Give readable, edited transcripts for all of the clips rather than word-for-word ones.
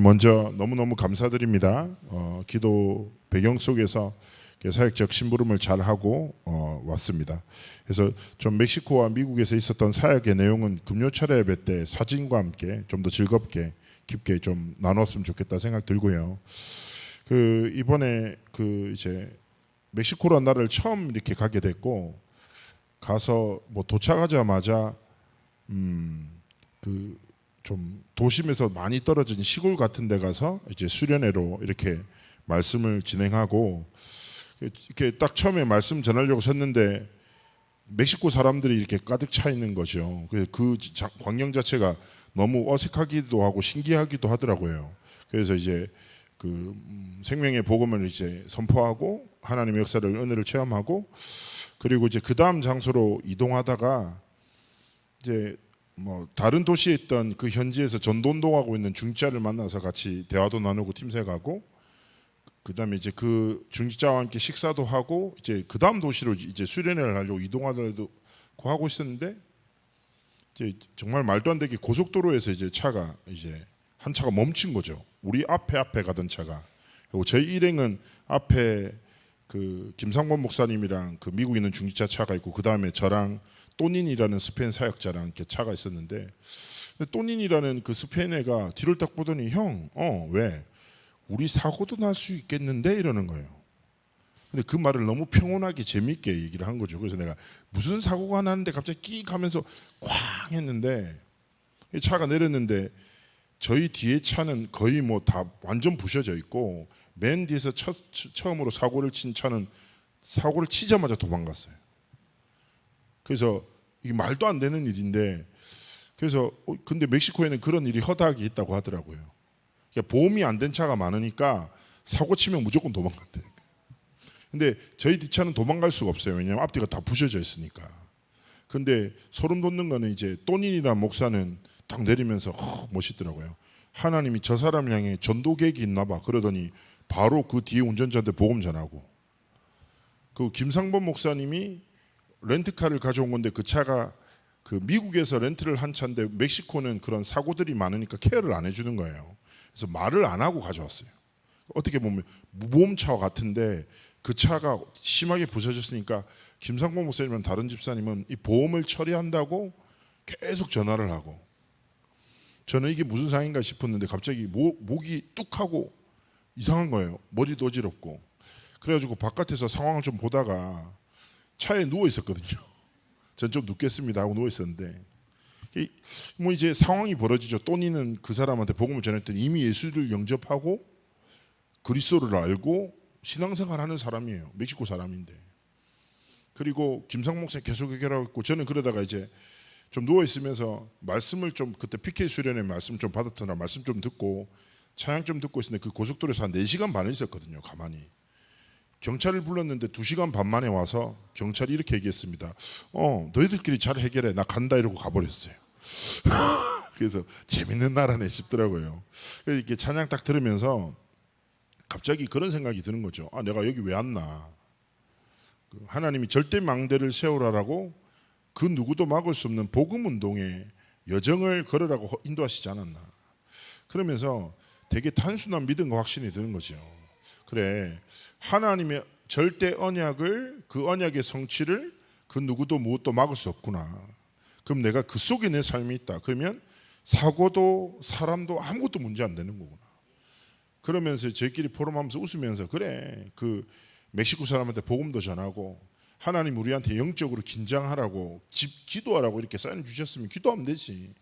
먼저 너무너무 감사드립니다. 기도 배경 속에서 사역적 심부름을 잘 하고 왔습니다. 그래서 좀 멕시코와 미국에서 있었던 사역의 내용은 금요 차례 예배 때 사진과 함께 좀 더 즐겁게 깊게 좀 나눴으면 좋겠다 생각 들고요. 이번에 이제 멕시코라는 나라를 처음 이렇게 가게 됐고, 가서 뭐 도착하자마자 좀 도심에서 많이 떨어진 시골 같은 데 가서 이제 수련회로 이렇게 말씀을 진행하고, 이렇게 딱 처음에 말씀 전하려고 섰는데 멕시코 사람들이 이렇게 가득 차 있는 거죠. 그래서 광경 자체가 너무 어색하기도 하고 신기하기도 하더라고요. 그래서 이제 생명의 복음을 이제 선포하고 하나님의 역사를 은혜를 체험하고, 그리고 이제 그 다음 장소로 이동하다가 이제 뭐 다른 도시에 있던 그 현지에서 전도운동하고 있는 중직자를 만나서 같이 대화도 나누고 팀색하고, 그다음에 이제 그 중직자와 함께 식사도 하고, 이제 그 다음 도시로 이제 수련회를 하려고 이동하려고 하고 있었는데, 이제 정말 말도 안 되게 고속도로에서 이제 차가 이제 한 차가 멈춘 거죠. 우리 앞에 가던 차가. 그리고 저희 일행은 앞에 김상범 목사님이랑 미국에 있는 중직자 차가 있고, 그 다음에 저랑 또닌이라는 스페인 사역자랑 이렇게 차가 있었는데, 또닌이라는 그 스페인 애가 뒤를 딱 보더니 왜 우리 사고도 날 수 있겠는데 이러는 거예요. 근데 그 말을 너무 평온하게 재밌게 얘기를 한 거죠. 그래서 내가 무슨 사고가 나는데 갑자기 끼익 하면서 쾅 했는데, 차가 내렸는데 저희 뒤에 차는 거의 뭐 다 완전 부셔져 있고, 맨 뒤에서 처음으로 사고를 친 차는 사고를 치자마자 도망갔어요. 그래서 이게 말도 안 되는 일인데, 그래서 근데 멕시코에는 그런 일이 허다하게 있다고 하더라고요. 그러니까 보험이 안 된 차가 많으니까 사고 치면 무조건 도망간대. 근데 저희 뒷차는 도망갈 수가 없어요. 왜냐하면 앞뒤가 다 부셔져 있으니까. 근데 소름 돋는 거는 이제 또닌이라는 목사는 딱 내리면서 멋있더라고요. 하나님이 저 사람 향해 전도 계획이 있나 봐. 그러더니 바로 그 뒤에 운전자한테 복음 전하고, 김상범 목사님이 렌트카를 가져온 건데 그 차가 미국에서 렌트를 한 차인데 멕시코는 그런 사고들이 많으니까 케어를 안 해주는 거예요. 그래서 말을 안 하고 가져왔어요. 어떻게 보면 무보험차와 같은데 그 차가 심하게 부서졌으니까 김상범 목사님이랑 다른 집사님은 이 보험을 처리한다고 계속 전화를 하고, 저는 이게 무슨 상인가 싶었는데 갑자기 목이 뚝 하고 이상한 거예요. 머리도 어지럽고. 그래가지고 바깥에서 상황을 좀 보다가 차에 누워 있었거든요. 전 좀 눕겠습니다 하고 누워 있었는데, 뭐 이제 상황이 벌어지죠. 또니는 그 사람한테 복음을 전했더니 이미 예수를 영접하고 그리스도를 알고 신앙생활하는 사람이에요. 멕시코 사람인데. 그리고 김상 목사님 계속 해결하고 있고, 저는 그러다가 이제 좀 누워 있으면서 말씀을 좀, 그때 PK 수련회 말씀 좀 받았더라 말씀 좀 듣고 찬양 좀 듣고 있었는데, 그 고속도로에서 한 4시간 반을 있었거든요. 가만히. 경찰을 불렀는데 2시간 반 만에 와서 경찰이 이렇게 얘기했습니다. 너희들끼리 잘 해결해, 나 간다, 이러고 가버렸어요. 그래서 재밌는 나라네 싶더라고요. 이렇게 찬양 딱 들으면서 갑자기 그런 생각이 드는 거죠. 내가 여기 왜 왔나. 하나님이 절대 망대를 세우라라고 그 누구도 막을 수 없는 복음 운동에 여정을 걸으라고 인도하시지 않았나. 그러면서 되게 단순한 믿음과 확신이 드는 거죠. 그래, 하나님의 절대 언약을, 그 언약의 성취를 그 누구도 무엇도 막을 수 없구나. 그럼 내가 그 속에 내 삶이 있다. 그러면 사고도 사람도 아무것도 문제 안 되는 거구나. 그러면서 저희끼리 포럼하면서 웃으면서, 그래, 멕시코 사람한테 복음도 전하고 하나님 우리한테 영적으로 긴장하라고 기도하라고 이렇게 사인 주셨으면 기도하면 되지.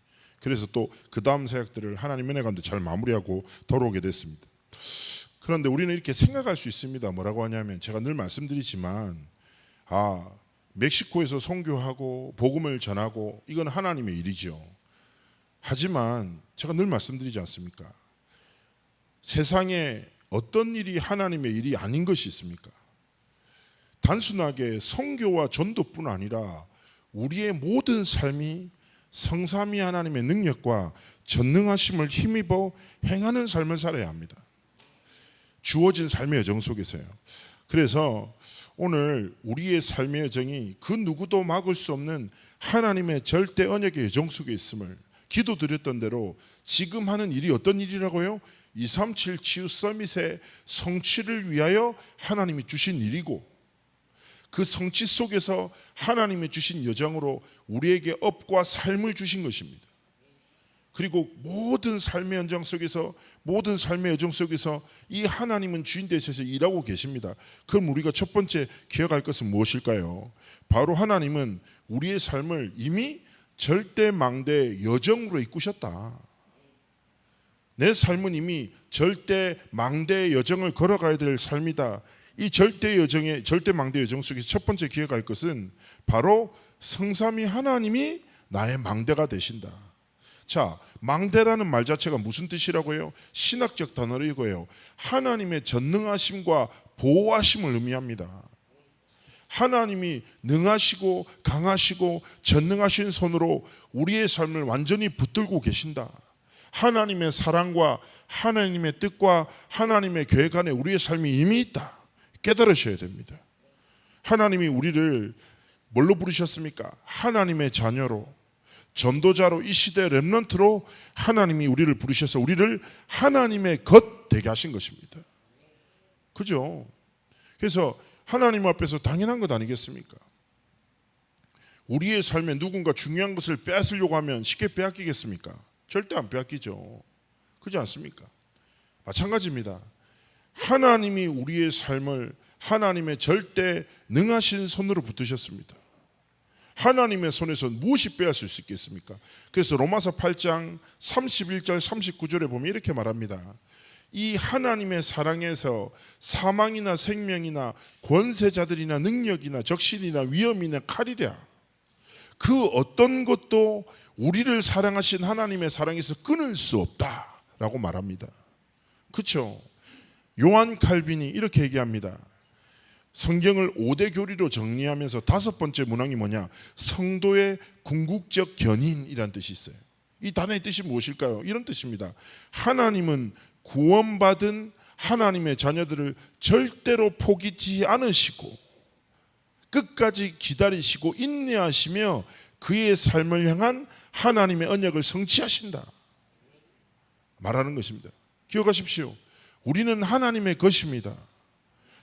그래서 또 그 다음 사역들을 하나님 은혜 가운데 잘 마무리하고 돌아오게 됐습니다. 그런데 우리는 이렇게 생각할 수 있습니다. 뭐라고 하냐면, 제가 늘 말씀드리지만 멕시코에서 선교하고 복음을 전하고 이건 하나님의 일이죠. 하지만 제가 늘 말씀드리지 않습니까? 세상에 어떤 일이 하나님의 일이 아닌 것이 있습니까? 단순하게 선교와 전도뿐 아니라 우리의 모든 삶이 성삼위 하나님의 능력과 전능하심을 힘입어 행하는 삶을 살아야 합니다. 주어진 삶의 여정 속에서요. 그래서 오늘 우리의 삶의 여정이 그 누구도 막을 수 없는 하나님의 절대 언약의 여정 속에 있음을 기도드렸던 대로 지금 하는 일이 어떤 일이라고요? 237 치유 서밋의 성취를 위하여 하나님이 주신 일이고, 그 성취 속에서 하나님이 주신 여정으로 우리에게 업과 삶을 주신 것입니다. 그리고 모든 삶의 현장 속에서, 모든 삶의 여정 속에서 이 하나님은 주인 되셔서 일하고 계십니다. 그럼 우리가 첫 번째 기억할 것은 무엇일까요? 바로 하나님은 우리의 삶을 이미 절대망대 여정으로 이끄셨다. 내 삶은 이미 절대망대 여정을 걸어가야 될 삶이다. 이 절대망대 여정 속에서 첫 번째 기억할 것은 바로 성삼위 하나님이 나의 망대가 되신다. 자, 망대라는 말 자체가 무슨 뜻이라고요? 신학적 단어로 이거예요. 하나님의 전능하심과 보호하심을 의미합니다. 하나님이 능하시고 강하시고 전능하신 손으로 우리의 삶을 완전히 붙들고 계신다. 하나님의 사랑과 하나님의 뜻과 하나님의 계획 안에 우리의 삶이 이미 있다. 깨달으셔야 됩니다. 하나님이 우리를 뭘로 부르셨습니까? 하나님의 자녀로, 전도자로, 이 시대 렘넌트로 하나님이 우리를 부르셔서 우리를 하나님의 것 되게 하신 것입니다. 그죠? 그래서 하나님 앞에서 당연한 것 아니겠습니까? 우리의 삶에 누군가 중요한 것을 빼앗으려고 하면 쉽게 빼앗기겠습니까? 절대 안 빼앗기죠. 그렇지 않습니까? 마찬가지입니다. 하나님이 우리의 삶을 하나님의 절대 능하신 손으로 붙드셨습니다. 하나님의 손에서 무엇이 빼앗을 수 있겠습니까? 그래서 로마서 8장 31절 39절에 보면 이렇게 말합니다. 이 하나님의 사랑에서 사망이나 생명이나 권세자들이나 능력이나 적신이나 위험이나 칼이랴, 그 어떤 것도 우리를 사랑하신 하나님의 사랑에서 끊을 수 없다라고 말합니다. 그렇죠? 요한 칼빈이 이렇게 얘기합니다. 성경을 5대 교리로 정리하면서 다섯 번째 문항이 뭐냐? 성도의 궁극적 견인이라는 뜻이 있어요. 이 단어의 뜻이 무엇일까요? 이런 뜻입니다. 하나님은 구원받은 하나님의 자녀들을 절대로 포기치 않으시고 끝까지 기다리시고 인내하시며 그의 삶을 향한 하나님의 언약을 성취하신다 말하는 것입니다. 기억하십시오. 우리는 하나님의 것입니다.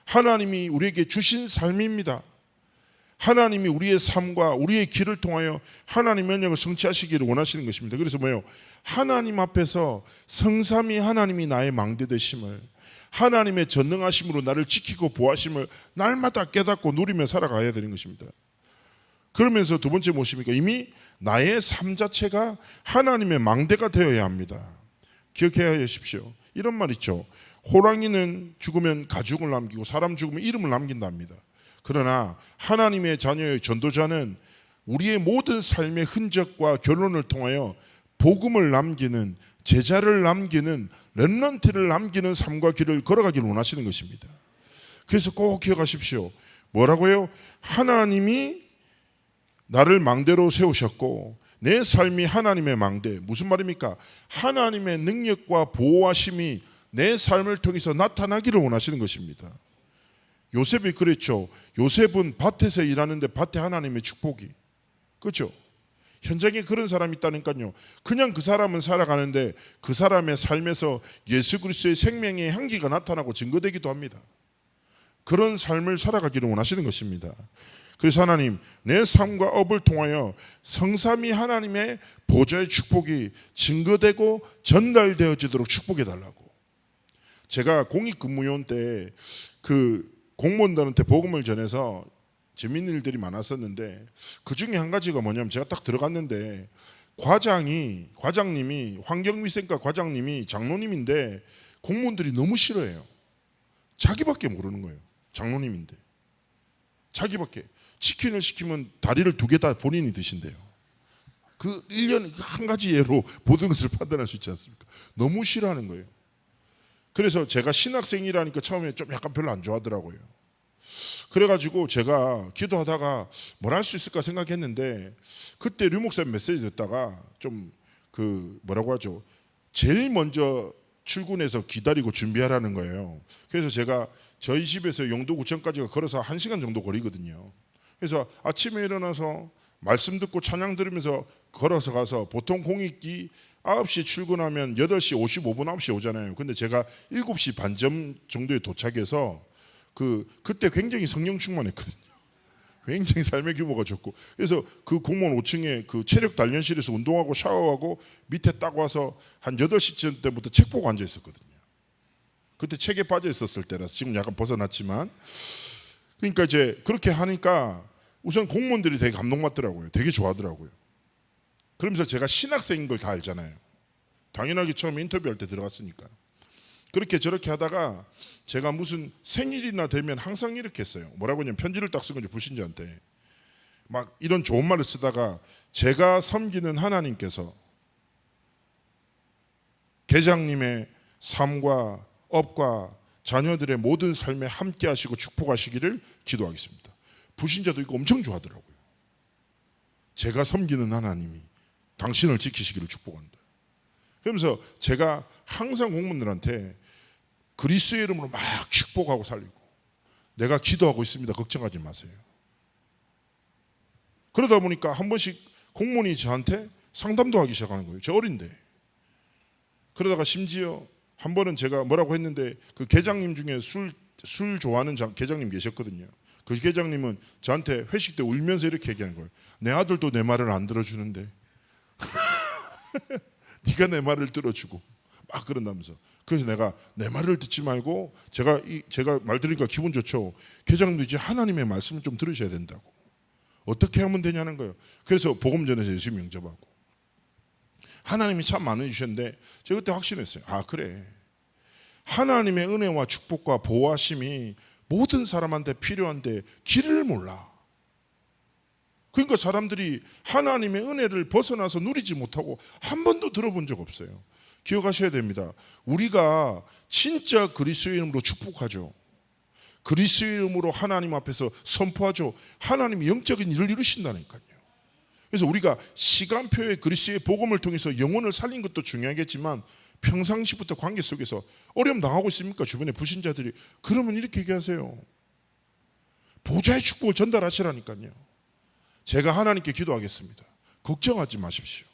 하나님이 우리에게 주신 삶입니다. 하나님이 우리의 삶과 우리의 길을 통하여 하나님의 언약을 성취하시기를 원하시는 것입니다. 그래서 뭐예요? 하나님 앞에서 성삼위 하나님이 나의 망대 되심을, 하나님의 전능하심으로 나를 지키고 보호하심을 날마다 깨닫고 누리며 살아가야 되는 것입니다. 그러면서 두 번째 무엇입니까? 이미 나의 삶 자체가 하나님의 망대가 되어야 합니다. 기억해야 하십시오. 이런 말 있죠. 호랑이는 죽으면 가죽을 남기고 사람 죽으면 이름을 남긴답니다. 그러나 하나님의 자녀의 전도자는 우리의 모든 삶의 흔적과 결론을 통하여 복음을 남기는, 제자를 남기는, 렘넌트를 남기는 삶과 길을 걸어가기를 원하시는 것입니다. 그래서 꼭 기억하십시오. 뭐라고요? 하나님이 나를 망대로 세우셨고 내 삶이 하나님의 망대. 무슨 말입니까? 하나님의 능력과 보호하심이 내 삶을 통해서 나타나기를 원하시는 것입니다. 요셉이 그랬죠. 요셉은 밭에서 일하는데 밭에 하나님의 축복이, 그렇죠? 현장에 그런 사람이 있다니까요. 그냥 그 사람은 살아가는데 그 사람의 삶에서 예수 그리스도의 생명의 향기가 나타나고 증거되기도 합니다. 그런 삶을 살아가기를 원하시는 것입니다. 그래서 하나님, 내 삶과 업을 통하여 성삼위 하나님의 보좌의 축복이 증거되고 전달되어지도록 축복해달라고. 제가 공익근무요원 때 그 공무원들한테 복음을 전해서 재밌는 일들이 많았었는데 그 중에 한 가지가 뭐냐면, 제가 딱 들어갔는데 과장님이 환경위생과 과장님이 장로님인데 공무원들이 너무 싫어해요. 자기밖에 모르는 거예요. 장로님인데 자기밖에. 치킨을 시키면 다리를 2개 다 본인이 드신대요. 그 1년 한 가지 예로 모든 것을 판단할 수 있지 않습니까? 너무 싫어하는 거예요. 그래서 제가 신학생이라니까 처음에 좀 약간 별로 안 좋아하더라고요. 그래가지고 제가 기도하다가 뭘 할 수 있을까 생각했는데 그때 류 목사님 메시지 듣다가 좀 뭐라고 하죠? 제일 먼저 출근해서 기다리고 준비하라는 거예요. 그래서 제가 저희 집에서 영도구청까지가 걸어서 1시간 정도 거리거든요. 그래서 아침에 일어나서 말씀 듣고 찬양 들으면서 걸어서 가서 보통 공익기 9시에 출근하면 8시 55분 9시에 오잖아요. 근데 제가 7시 반점 정도에 도착해서 그때 굉장히 성령 충만했거든요. 굉장히 삶의 규모가 좋고, 그래서 그 공무원 5층에 그 체력 단련실에서 운동하고 샤워하고 밑에 딱 와서 한 8시쯤 때부터 책 보고 앉아 있었거든요. 그때 책에 빠져 있었을 때라서 지금 약간 벗어났지만, 그러니까 이제 그렇게 하니까 우선 공무원들이 되게 감동받더라고요. 되게 좋아하더라고요. 그러면서 제가 신학생인 걸 다 알잖아요. 당연하게 처음에 인터뷰할 때 들어갔으니까. 그렇게 저렇게 하다가 제가 무슨 생일이나 되면 항상 이렇게 했어요. 뭐라고 하냐면 편지를 딱 쓴 거죠. 불신자한테. 막 이런 좋은 말을 쓰다가 제가 섬기는 하나님께서 계장님의 삶과 업과 자녀들의 모든 삶에 함께 하시고 축복하시기를 기도하겠습니다. 불신자도 이거 엄청 좋아하더라고요. 제가 섬기는 하나님이 당신을 지키시기를 축복한다. 그러면서 제가 항상 공무원들한테 그리스도의 이름으로 막 축복하고 살리고, 내가 기도하고 있습니다. 걱정하지 마세요. 그러다 보니까 한 번씩 공무원이 저한테 상담도 하기 시작하는 거예요. 저 어린데. 그러다가 심지어 한 번은 제가 뭐라고 했는데 그 계장님 중에 술 좋아하는 계장님 계셨거든요. 그 계장님은 저한테 회식 때 울면서 이렇게 얘기하는 거예요. 내 아들도 내 말을 안 들어주는데 네가 내 말을 들어주고 막 그런다면서. 그래서 내가 내 말을 듣지 말고 제가 말 들으니까 기분 좋죠. 계장님도 이제 하나님의 말씀을 좀 들으셔야 된다고. 어떻게 하면 되냐는 거예요. 그래서 복음전에서 예수 영접하고 하나님이 참 많이 주셨는데 제가 그때 확신했어요. 아 그래, 하나님의 은혜와 축복과 보호하심이 모든 사람한테 필요한데 길을 몰라. 그러니까 사람들이 하나님의 은혜를 벗어나서 누리지 못하고 한 번도 들어본 적 없어요. 기억하셔야 됩니다. 우리가 진짜 그리스도의 이름으로 축복하죠. 그리스도의 이름으로 하나님 앞에서 선포하죠. 하나님이 영적인 일을 이루신다니까요. 그래서 우리가 시간표에 그리스도의 복음을 통해서 영혼을 살린 것도 중요하겠지만 평상시부터 관계 속에서 어려움 당하고 있습니까? 주변에 불신자들이. 그러면 이렇게 얘기하세요. 보좌의 축복을 전달하시라니까요. 제가 하나님께 기도하겠습니다. 걱정하지 마십시오.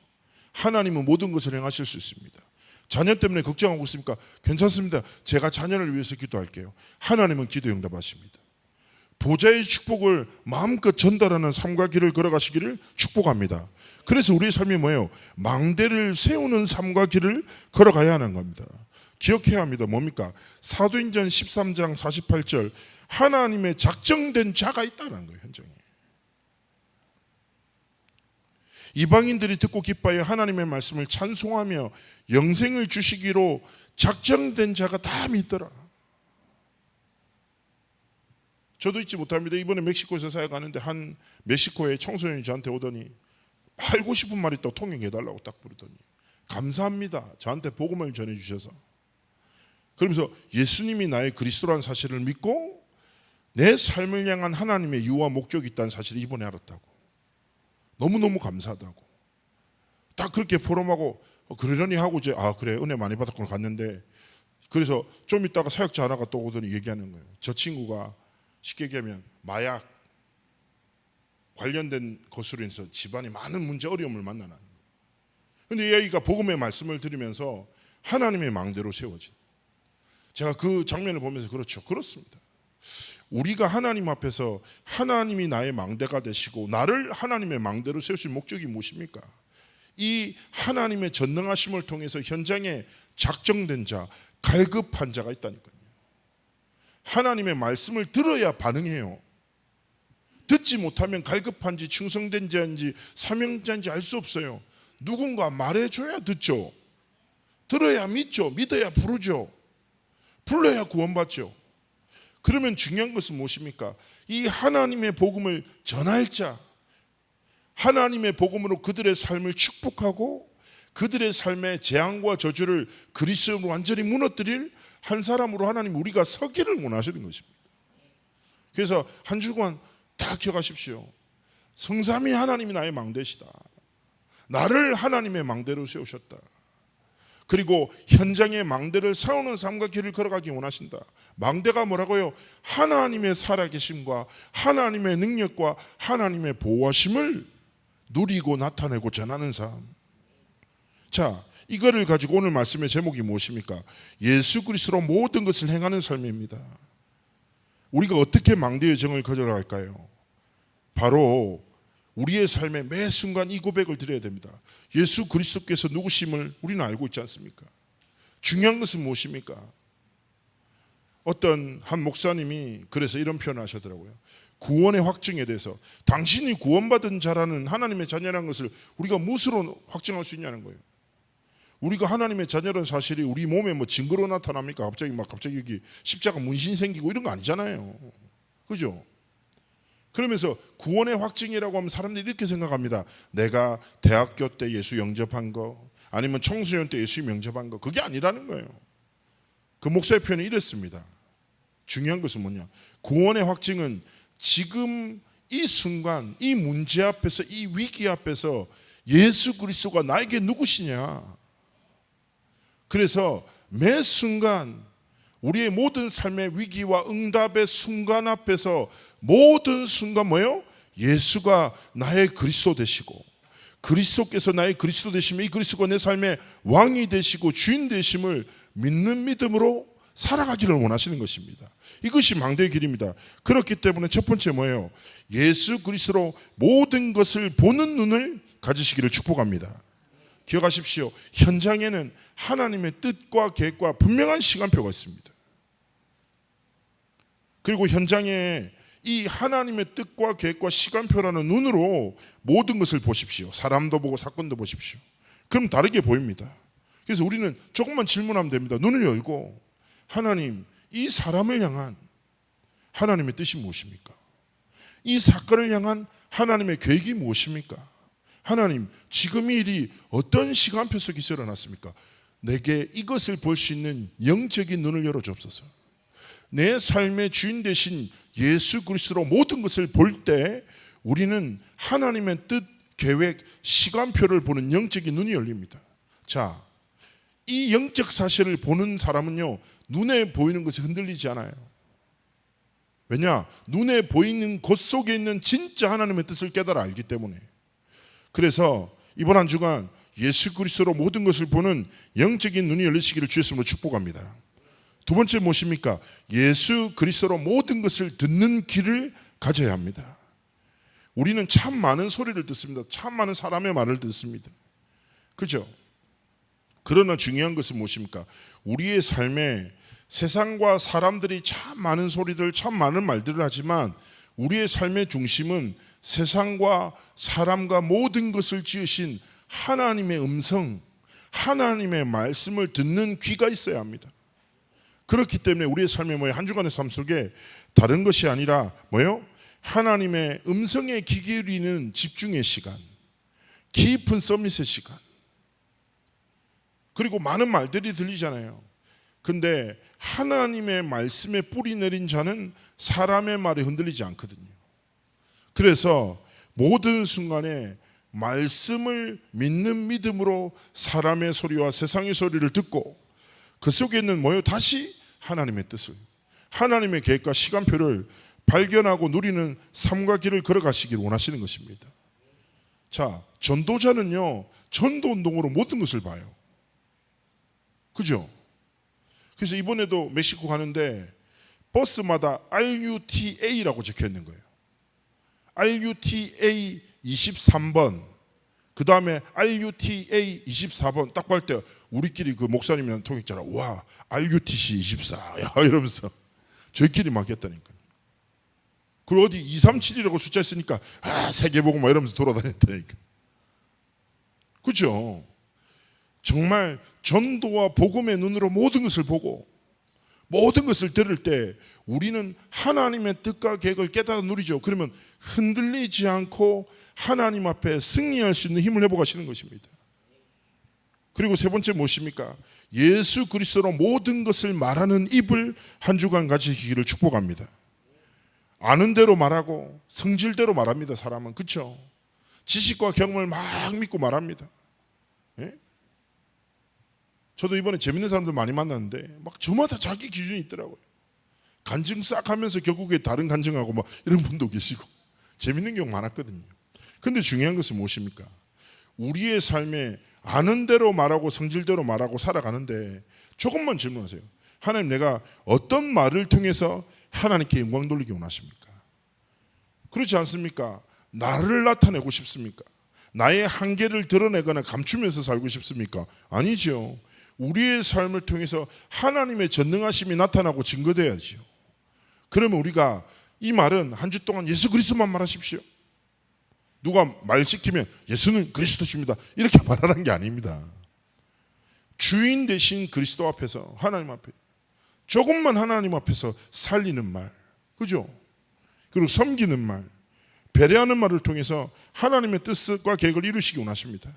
하나님은 모든 것을 행하실 수 있습니다. 자녀 때문에 걱정하고 있습니까? 괜찮습니다. 제가 자녀를 위해서 기도할게요. 하나님은 기도 응답하십니다. 보좌의 축복을 마음껏 전달하는 삶과 길을 걸어가시기를 축복합니다. 그래서 우리의 삶이 뭐예요? 망대를 세우는 삶과 길을 걸어가야 하는 겁니다. 기억해야 합니다. 뭡니까? 사도행전 13장 48절, 하나님의 작정된 자가 있다는 거예요. 현장에. 이방인들이 듣고 기뻐하여 하나님의 말씀을 찬송하며 영생을 주시기로 작정된 자가 다 믿더라. 저도 잊지 못합니다. 이번에 멕시코에서 사역하는데 한 멕시코의 청소년이 저한테 오더니 팔고 싶은 말 있다고 통역해달라고 딱 부르더니 감사합니다. 저한테 복음을 전해주셔서. 그러면서 예수님이 나의 그리스도라는 사실을 믿고 내 삶을 향한 하나님의 이유와 목적이 있다는 사실을 이번에 알았다고. 너무너무 감사하다고. 딱 그렇게 포럼하고 그러려니 하고 이제 그래 은혜 많이 받았구나 갔는데, 그래서 좀 있다가 사역자 하나가 또 오더니 얘기하는 거예요. 저 친구가 쉽게 얘기하면 마약 관련된 것으로 인해서 집안에 많은 문제 어려움을 만나는 거예요. 그런데 이 아이가 복음의 말씀을 들으면서 하나님의 망대로 세워진. 제가 그 장면을 보면서 그렇죠. 그렇습니다. 우리가 하나님 앞에서 하나님이 나의 망대가 되시고 나를 하나님의 망대로 세우신 목적이 무엇입니까? 이 하나님의 전능하심을 통해서 현장에 작정된 자, 갈급한 자가 있다니까요. 하나님의 말씀을 들어야 반응해요. 듣지 못하면 갈급한지 충성된 자인지 사명자인지 알 수 없어요. 누군가 말해줘야 듣죠. 들어야 믿죠. 믿어야 부르죠. 불러야 구원받죠. 그러면 중요한 것은 무엇입니까? 이 하나님의 복음을 전할 자, 하나님의 복음으로 그들의 삶을 축복하고 그들의 삶의 재앙과 저주를 그리스도로 완전히 무너뜨릴 한 사람으로 하나님 우리가 서기를 원하시는 것입니다. 그래서 한 주간 다 기억하십시오. 성삼위 하나님이 나의 망대시다. 나를 하나님의 망대로 세우셨다. 그리고 현장의 망대를 세우는 삶과 길을 걸어가기 원하신다. 망대가 뭐라고요? 하나님의 살아계심과 하나님의 능력과 하나님의 보호하심을 누리고 나타내고 전하는 삶. 자, 이거를 가지고 오늘 말씀의 제목이 무엇입니까? 예수 그리스도로 모든 것을 행하는 삶입니다. 우리가 어떻게 망대의 정을 거절할까요? 바로 우리의 삶의 매 순간 이 고백을 드려야 됩니다. 예수 그리스도께서 누구심을 우리는 알고 있지 않습니까? 중요한 것은 무엇입니까? 어떤 한 목사님이 그래서 이런 표현을 하시더라고요. 구원의 확증에 대해서 당신이 구원받은 자라는 하나님의 자녀라는 것을 우리가 무엇으로 확증할 수 있냐는 거예요. 우리가 하나님의 자녀라는 사실이 우리 몸에 뭐 증거로 나타납니까? 갑자기 여기 십자가 문신 생기고 이런 거 아니잖아요. 그죠? 그러면서 구원의 확증이라고 하면 사람들이 이렇게 생각합니다. 내가 대학교 때 예수 영접한 거, 아니면 청소년 때 예수 영접한 거, 그게 아니라는 거예요. 그 목사의 표현이 이랬습니다. 중요한 것은 뭐냐? 구원의 확증은 지금 이 순간, 이 문제 앞에서, 이 위기 앞에서 예수 그리스도가 나에게 누구시냐? 그래서 매 순간 우리의 모든 삶의 위기와 응답의 순간 앞에서 모든 순간 뭐예요? 예수가 나의 그리스도 되시고 그리스도께서 나의 그리스도 되시면 이 그리스도가 내 삶의 왕이 되시고 주인 되심을 믿는 믿음으로 살아가기를 원하시는 것입니다. 이것이 망대의 길입니다. 그렇기 때문에 첫 번째 뭐예요? 예수 그리스도로 모든 것을 보는 눈을 가지시기를 축복합니다. 기억하십시오. 현장에는 하나님의 뜻과 계획과 분명한 시간표가 있습니다. 그리고 현장에 이 하나님의 뜻과 계획과 시간표라는 눈으로 모든 것을 보십시오. 사람도 보고 사건도 보십시오. 그럼 다르게 보입니다. 그래서 우리는 조금만 질문하면 됩니다. 눈을 열고 하나님, 이 사람을 향한 하나님의 뜻이 무엇입니까? 이 사건을 향한 하나님의 계획이 무엇입니까? 하나님, 지금 이 일이 어떤 시간표 속에서 일어났습니까? 내게 이것을 볼 수 있는 영적인 눈을 열어주옵소서. 내 삶의 주인 되신 예수 그리스도로 모든 것을 볼 때 우리는 하나님의 뜻, 계획, 시간표를 보는 영적인 눈이 열립니다. 자, 이 영적 사실을 보는 사람은요, 눈에 보이는 것이 흔들리지 않아요. 왜냐? 눈에 보이는 곳 속에 있는 진짜 하나님의 뜻을 깨달아 알기 때문에. 그래서 이번 한 주간 예수 그리스도로 모든 것을 보는 영적인 눈이 열리시기를 주의 이름으로 축복합니다. 두 번째 무엇입니까? 예수 그리스도로 모든 것을 듣는 귀를 가져야 합니다. 우리는 참 많은 소리를 듣습니다. 참 많은 사람의 말을 듣습니다. 그죠? 그러나 중요한 것은 무엇입니까? 우리의 삶에 세상과 사람들이 참 많은 소리들, 참 많은 말들을 하지만 우리의 삶의 중심은 세상과 사람과 모든 것을 지으신 하나님의 음성, 하나님의 말씀을 듣는 귀가 있어야 합니다. 그렇기 때문에 우리의 삶의 한 주간의 삶 속에 다른 것이 아니라 뭐예요? 하나님의 음성에 귀 기울이는 집중의 시간, 깊은 서밋의 시간, 그리고 많은 말들이 들리잖아요. 근데 하나님의 말씀에 뿌리 내린 자는 사람의 말에 흔들리지 않거든요. 그래서 모든 순간에 말씀을 믿는 믿음으로 사람의 소리와 세상의 소리를 듣고 그 속에 있는 뭐예요? 다시 하나님의 뜻을, 하나님의 계획과 시간표를 발견하고 누리는 삶과 길을 걸어가시길 원하시는 것입니다. 자, 전도자는요, 전도운동으로 모든 것을 봐요. 그죠? 그래서 이번에도 멕시코 가는데 버스마다 RUTA라고 적혀 있는 거예요. RUTA 23번, 그 다음에 RUTA 24번 딱 볼 때 우리끼리 그 목사님이랑 통역자라, 와, RUTC 24, 야, 이러면서 저희끼리 막 했다니까요. 그리고 어디 237이라고 숫자 있으니까 세계보고 막 이러면서 돌아다녔다니까. 그죠? 정말 전도와 복음의 눈으로 모든 것을 보고 모든 것을 들을 때 우리는 하나님의 뜻과 계획을 깨달아 누리죠. 그러면 흔들리지 않고 하나님 앞에 승리할 수 있는 힘을 회복하시는 것입니다. 그리고 세 번째 무엇입니까? 예수 그리스도로 모든 것을 말하는 입을 한 주간 가지기를 축복합니다. 아는 대로 말하고 성질대로 말합니다. 사람은. 그렇죠? 지식과 경험을 막 믿고 말합니다. 예? 저도 이번에 재밌는 사람들 많이 만났는데 막 저마다 자기 기준이 있더라고요. 간증 싹 하면서 결국에 다른 간증하고 막 이런 분도 계시고 재밌는 경우 많았거든요. 근데 중요한 것은 무엇입니까? 우리의 삶에 아는 대로 말하고 성질대로 말하고 살아가는데 조금만 질문하세요. 하나님, 내가 어떤 말을 통해서 하나님께 영광 돌리기 원하십니까? 그렇지 않습니까? 나를 나타내고 싶습니까? 나의 한계를 드러내거나 감추면서 살고 싶습니까? 아니죠. 우리의 삶을 통해서 하나님의 전능하심이 나타나고 증거돼야죠. 그러면 우리가 이 말은 한 주 동안 예수 그리스도만 말하십시오. 누가 말 시키면 예수는 그리스도십니다, 이렇게 말하는 게 아닙니다. 주인 되신 그리스도 앞에서, 하나님 앞에 조금만 하나님 앞에서 살리는 말, 그죠? 그리고 섬기는 말, 배려하는 말을 통해서 하나님의 뜻과 계획을 이루시기 원하십니다.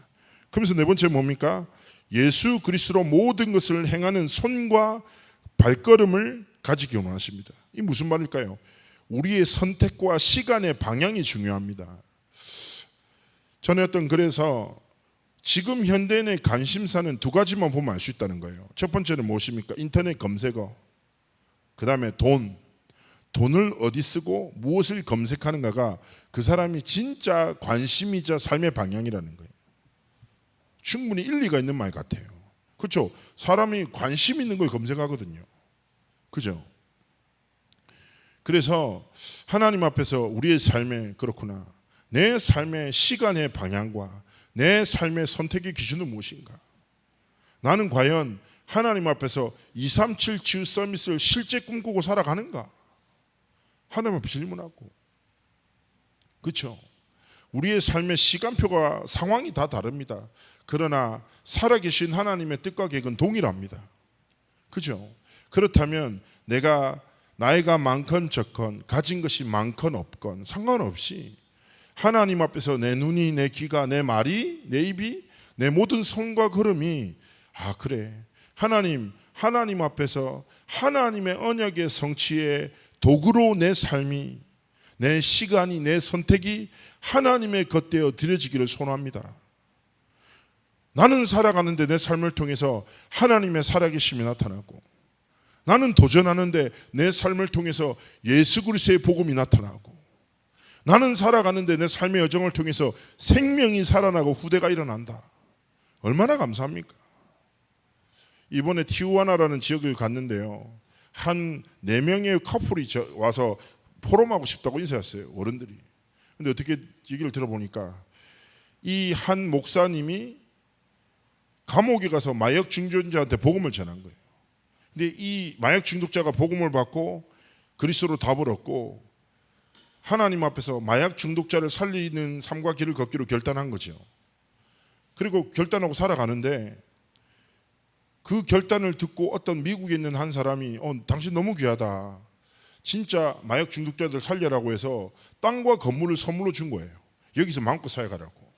그러면서 네 번째 뭡니까? 예수 그리스도로 모든 것을 행하는 손과 발걸음을 가지기 원하십니다. 이 무슨 말일까요? 우리의 선택과 시간의 방향이 중요합니다. 전에 어떤 글에서 지금 현대인의 관심사는 두 가지만 보면 알 수 있다는 거예요. 첫 번째는 무엇입니까? 인터넷 검색어, 그 다음에 돈을 어디 쓰고 무엇을 검색하는가가 그 사람이 진짜 관심이자 삶의 방향이라는 거예요. 충분히 일리가 있는 말 같아요. 그렇죠? 사람이 관심 있는 걸 검색하거든요. 그죠? 그래서 하나님 앞에서 우리의 삶에, 그렇구나, 내 삶의 시간의 방향과 내 삶의 선택의 기준은 무엇인가? 나는 과연 하나님 앞에서 237 치유 서밋을 실제 꿈꾸고 살아가는가? 하나님 앞에 질문하고. 그렇죠? 우리의 삶의 시간표가, 상황이 다 다릅니다. 그러나 살아계신 하나님의 뜻과 계획은 동일합니다. 그죠? 그렇다면 내가 나이가 많건 적건, 가진 것이 많건 없건 상관없이 하나님 앞에서 내 눈이, 내 귀가, 내 말이, 내 입이, 내 모든 손과 걸음이, 아 그래, 하나님 앞에서 하나님의 언약의 성취에 도구로 내 삶이, 내 시간이, 내 선택이 하나님의 것되어 드려지기를 소원합니다. 나는 살아가는데 내 삶을 통해서 하나님의 살아계심이 나타나고, 나는 도전하는데 내 삶을 통해서 예수 그리스도의 복음이 나타나고, 나는 살아가는데 내 삶의 여정을 통해서 생명이 살아나고 후대가 일어난다. 얼마나 감사합니까? 이번에 티후아나라는 지역을 갔는데요, 한 4명의 커플이 와서 포럼하고 싶다고 인사했어요, 어른들이. 근데 어떻게 얘기를 들어보니까 이 한 목사님이 감옥에 가서 마약 중독자한테 복음을 전한 거예요. 근데 이 마약 중독자가 복음을 받고 그리스도로 답을 얻고 하나님 앞에서 마약 중독자를 살리는 삶과 길을 걷기로 결단한 거죠. 그리고 결단하고 살아가는데 그 결단을 듣고 어떤 미국에 있는 한 사람이 당신 너무 귀하다, 진짜 마약 중독자들 살려라고 해서 땅과 건물을 선물로 준 거예요. 여기서 마음껏 사역하라고.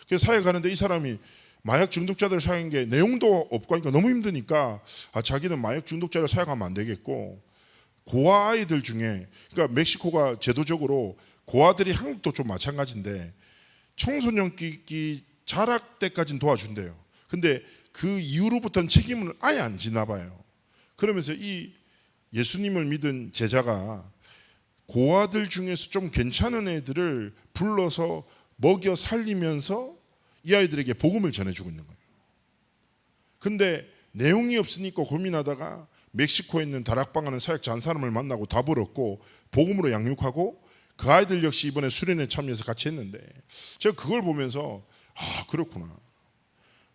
그래서 사역하는데 이 사람이 마약 중독자들 사역한 게 내용도 없고 하니까 너무 힘드니까 자기는 마약 중독자를 사역하면 안 되겠고, 고아 아이들 중에, 그러니까 멕시코가 제도적으로 고아들이 한국도 좀 마찬가지인데 청소년기 자락 때까지는 도와준대요. 근데 그 이후로부터는 책임을 아예 안 지나 봐요. 그러면서 이 예수님을 믿은 제자가 고아들 중에서 좀 괜찮은 애들을 불러서 먹여 살리면서 이 아이들에게 복음을 전해주고 있는 거예요. 근데 내용이 없으니까 고민하다가 멕시코에 있는 다락방하는 사역자 한 사람을 만나고 답을 얻고 복음으로 양육하고, 그 아이들 역시 이번에 수련회 참여해서 같이 했는데 제가 그걸 보면서 그렇구나.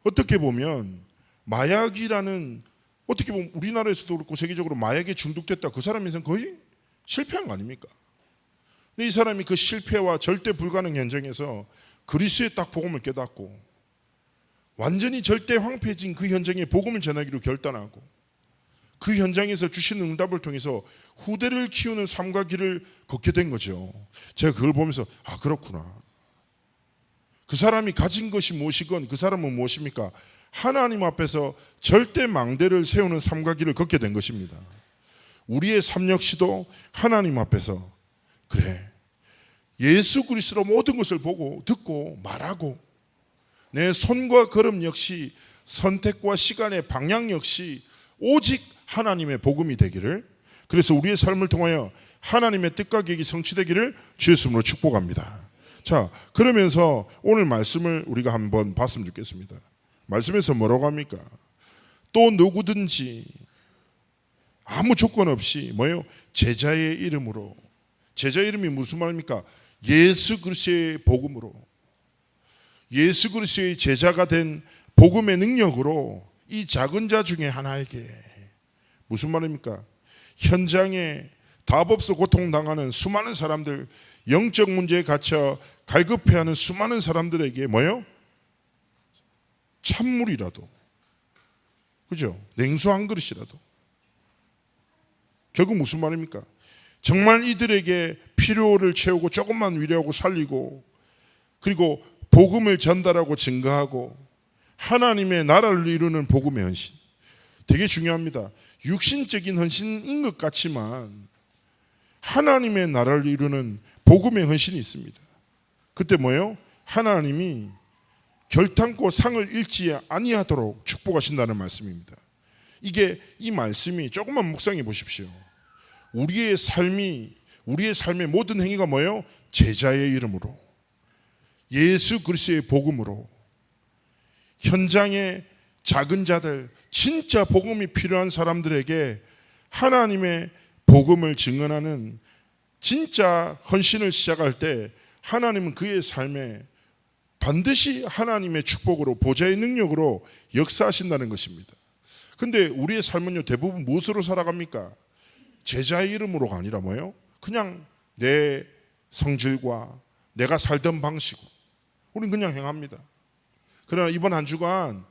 어떻게 보면 마약이라는, 어떻게 보면 우리나라에서도 그렇고 세계적으로 마약에 중독됐다, 그 사람 인생 거의 실패한 거 아닙니까? 근데 이 사람이 그 실패와 절대 불가능 현장에서 그리스도의 딱 복음을 깨닫고 완전히 절대 황폐해진 그 현장에 복음을 전하기로 결단하고, 그 현장에서 주시는 응답을 통해서 후대를 키우는 삶과 길을 걷게 된 거죠. 제가 그걸 보면서 그렇구나. 그 사람이 가진 것이 무엇이건 그 사람은 무엇입니까? 하나님 앞에서 절대 망대를 세우는 삶과 길을 걷게 된 것입니다. 우리의 삶 역시도 하나님 앞에서, 그래, 예수 그리스도로 모든 것을 보고 듣고 말하고, 내 손과 걸음 역시, 선택과 시간의 방향 역시 오직 하나님의 복음이 되기를, 그래서 우리의 삶을 통하여 하나님의 뜻과 계획이 성취되기를 주의 이름으로 축복합니다. 자, 그러면서 오늘 말씀을 우리가 한번 봤으면 좋겠습니다. 말씀에서 뭐라고 합니까? 또 누구든지 아무 조건 없이 뭐예요? 제자의 이름으로. 제자 이름이 무슨 말입니까? 예수 그리스도의 복음으로. 예수 그리스도의 제자가 된 복음의 능력으로 이 작은 자 중에 하나에게, 무슨 말입니까? 현장에 답 없어 고통당하는 수많은 사람들, 영적 문제에 갇혀 갈급해하는 수많은 사람들에게 뭐예요? 찬물이라도, 그죠? 냉수 한 그릇이라도. 결국 무슨 말입니까? 정말 이들에게 필요를 채우고 조금만 위로하고 살리고, 그리고 복음을 전달하고 증거하고 하나님의 나라를 이루는 복음의 헌신. 되게 중요합니다. 육신적인 헌신인 것 같지만 하나님의 나라를 이루는 복음의 헌신이 있습니다. 그때 뭐예요? 하나님이 결탄코 상을 잃지 아니하도록 축복하신다는 말씀입니다. 이게 이 말씀이 조금만 묵상해 보십시오. 우리의 삶의 모든 행위가 뭐예요? 제자의 이름으로, 예수 그리스도의 복음으로, 현장의 작은 자들, 진짜 복음이 필요한 사람들에게 하나님의 복음을 증언하는 진짜 헌신을 시작할 때 하나님은 그의 삶에 반드시 하나님의 축복으로, 보좌의 능력으로 역사하신다는 것입니다. 근데 우리의 삶은요, 대부분 무엇으로 살아갑니까? 제자의 이름으로가 아니라 뭐예요? 그냥 내 성질과 내가 살던 방식으로 우리는 그냥 행합니다. 그러나 이번 한 주간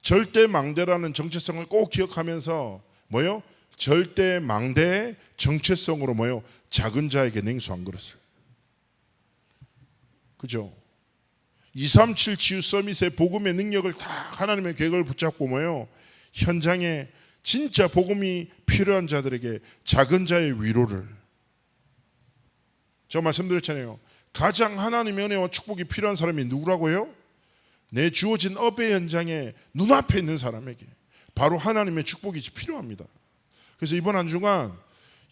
절대망대라는 정체성을 꼭 기억하면서 뭐예요? 절대망대의 정체성으로 뭐예요? 작은 자에게 냉수 한 그릇을. 그죠? 237 치유 서밋의 복음의 능력을 다 하나님의 계획을 붙잡고 뭐예요? 현장에 진짜 복음이 필요한 자들에게 작은 자의 위로를. 제가 말씀드렸잖아요. 가장 하나님의 은혜와 축복이 필요한 사람이 누구라고요? 내 주어진 업의 현장에 눈앞에 있는 사람에게 바로 하나님의 축복이 필요합니다. 그래서 이번 한 주간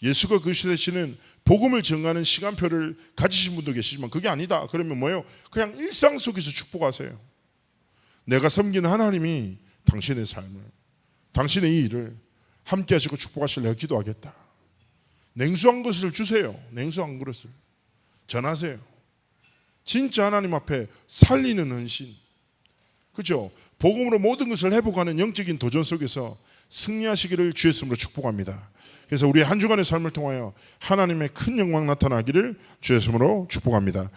예수가 그리스도 되시는 복음을 증거하는 시간표를 가지신 분도 계시지만 그게 아니다. 그러면 뭐예요? 그냥 일상 속에서 축복하세요. 내가 섬기는 하나님이 당신의 삶을, 당신의 이 일을 함께 하시고 축복하시려 기도하겠다. 냉수 한 그릇을 주세요. 냉수 한 그릇을 전하세요. 진짜 하나님 앞에 살리는 헌신. 그죠? 복음으로 모든 것을 회복하는 영적인 도전 속에서 승리하시기를 주의 이름으로 축복합니다. 그래서 우리 한 주간의 삶을 통하여 하나님의 큰 영광 나타나기를 주의 이름으로 축복합니다.